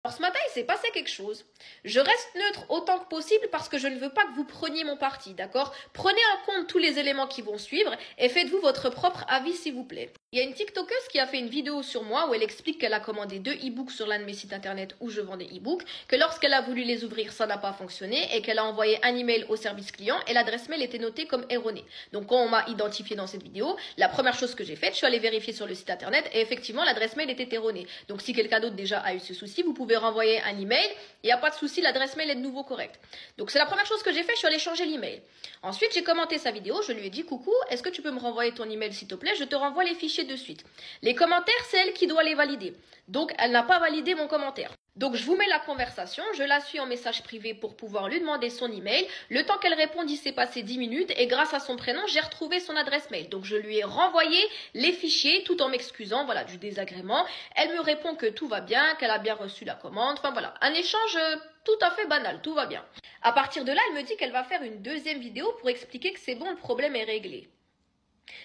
Alors ce matin, il s'est passé quelque chose. Je reste neutre autant que possible parce que je ne veux pas que vous preniez mon parti, d'accord? Prenez en compte tous les éléments qui vont suivre et faites-vous votre propre avis, s'il vous plaît. Il y a une TikTokeuse qui a fait une vidéo sur moi où elle explique qu'elle a commandé 2 e-books sur l'un de mes sites internet où je vends des e-books, que lorsqu'elle a voulu les ouvrir, ça n'a pas fonctionné et qu'elle a envoyé un email au service client et l'adresse mail était notée comme erronée. Donc quand on m'a identifié dans cette vidéo, la première chose que j'ai faite, je suis allée vérifier sur le site internet et effectivement l'adresse mail était erronée. Donc si quelqu'un d'autre déjà a eu ce souci, vous pouvez renvoyer un email, il n'y a pas de souci, l'adresse mail est de nouveau correcte. Donc c'est la première chose que j'ai fait, je suis allée changer l'email. Ensuite j'ai commenté sa vidéo, je lui ai dit coucou, est-ce que tu peux me renvoyer ton email s'il te plaît, je te renvoie les fichiers de suite. Les commentaires, c'est elle qui doit les valider. Donc, elle n'a pas validé mon commentaire. Donc, je vous mets la conversation, je la suis en message privé pour pouvoir lui demander son email. Le temps qu'elle réponde, il s'est passé 10 minutes et grâce à son prénom, j'ai retrouvé son adresse mail. Donc, je lui ai renvoyé les fichiers tout en m'excusant, voilà, du désagrément. Elle me répond que tout va bien, qu'elle a bien reçu la commande. Enfin, voilà, un échange tout à fait banal, tout va bien. À partir de là, elle me dit qu'elle va faire une deuxième vidéo pour expliquer que c'est bon, le problème est réglé.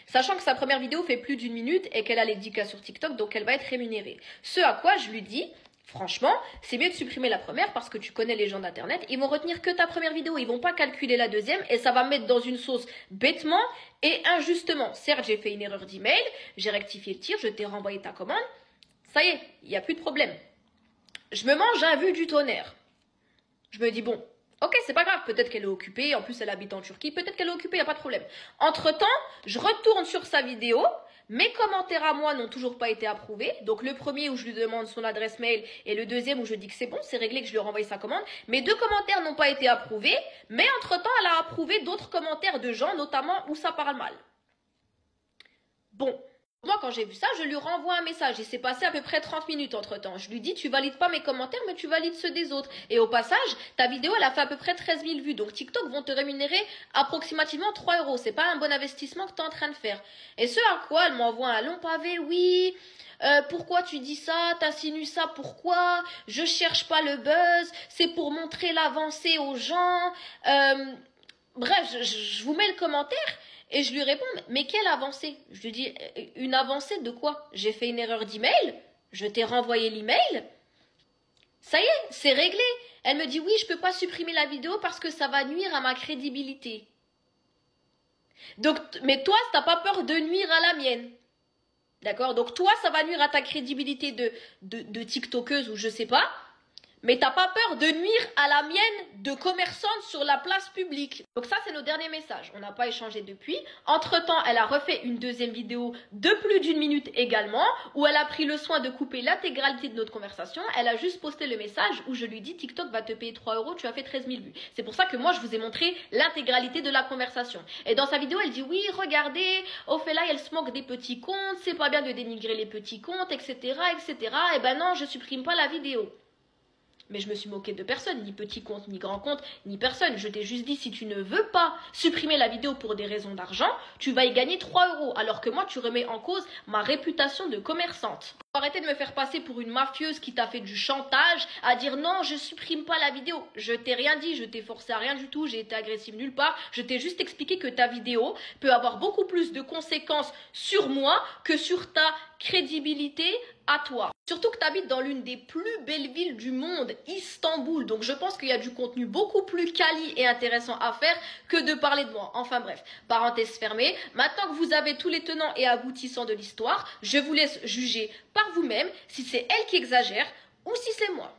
Sachant que sa première vidéo fait plus d'1 minute et qu'elle a les 10K sur TikTok, donc elle va être rémunérée. Ce à quoi je lui dis, franchement, c'est mieux de supprimer la première parce que tu connais les gens d'internet, ils vont retenir que ta première vidéo, ils vont pas calculer la deuxième et ça va me mettre dans une sauce bêtement et injustement. Certes, j'ai fait une erreur d'email, j'ai rectifié le tir, je t'ai renvoyé ta commande, ça y est, il n'y a plus de problème. Je me mange un vu du tonnerre. Je me dis bon, ok, c'est pas grave, peut-être qu'elle est occupée, en plus elle habite en Turquie, peut-être qu'elle est occupée, il n'y a pas de problème. Entre-temps, je retourne sur sa vidéo, mes commentaires à moi n'ont toujours pas été approuvés, donc le premier où je lui demande son adresse mail et le deuxième où je dis que c'est bon, c'est réglé, que je lui ai renvoyé sa commande. Mes 2 commentaires n'ont pas été approuvés, mais entre-temps elle a approuvé d'autres commentaires de gens, notamment où ça parle mal. Bon. Moi, quand j'ai vu ça, je lui renvoie un message. Il s'est passé à peu près 30 minutes entre-temps. Je lui dis, tu valides pas mes commentaires, mais tu valides ceux des autres. Et au passage, ta vidéo, elle a fait à peu près 13 000 vues. Donc, TikTok vont te rémunérer approximativement 3 €. C'est pas un bon investissement que tu es en train de faire. Et ce à quoi elle m'envoie un long pavé. Oui, pourquoi tu dis ça? T'insinues ça? Pourquoi? Je cherche pas le buzz. C'est pour montrer l'avancée aux gens. Bref, je vous mets le commentaire. Et je lui réponds, mais quelle avancée? Je lui dis, une avancée de quoi? J'ai fait une erreur d'email, je t'ai renvoyé l'email, ça y est, c'est réglé. Elle me dit, oui, je peux pas supprimer la vidéo parce que ça va nuire à ma crédibilité. Donc, mais toi, t'as pas peur de nuire à la mienne. D'accord? Donc toi, ça va nuire à ta crédibilité de TikTokeuse ou je sais pas. Mais t'as pas peur de nuire à la mienne de commerçante sur la place publique. Donc ça, c'est nos derniers messages. On n'a pas échangé depuis. Entre-temps, elle a refait une deuxième vidéo de plus d'1 minute également, où elle a pris le soin de couper l'intégralité de notre conversation. Elle a juste posté le message où je lui dis, TikTok va te payer 3 €, tu as fait 13 000 vues. C'est pour ça que moi, je vous ai montré l'intégralité de la conversation. Et dans sa vidéo, elle dit, oui, regardez, Ophélie, elle se moque des petits comptes, c'est pas bien de dénigrer les petits comptes, etc., etc. Eh ben non, je supprime pas la vidéo. Mais je me suis moquée de personne, ni petit compte, ni grand compte, ni personne. Je t'ai juste dit, si tu ne veux pas supprimer la vidéo pour des raisons d'argent, tu vas y gagner 3 €. Alors que moi, tu remets en cause ma réputation de commerçante. Arrêtez de me faire passer pour une mafieuse qui t'a fait du chantage à dire non, je supprime pas la vidéo. Je t'ai rien dit, je t'ai forcé à rien du tout, j'ai été agressive nulle part. Je t'ai juste expliqué que ta vidéo peut avoir beaucoup plus de conséquences sur moi que sur ta crédibilité à toi. Surtout que tu habites dans l'une des plus belles villes du monde, Istanbul. Donc je pense qu'il y a du contenu beaucoup plus quali et intéressant à faire que de parler de moi. Enfin bref, parenthèse fermée. Maintenant que vous avez tous les tenants et aboutissants de l'histoire, je vous laisse juger par vous-même si c'est elle qui exagère ou si c'est moi.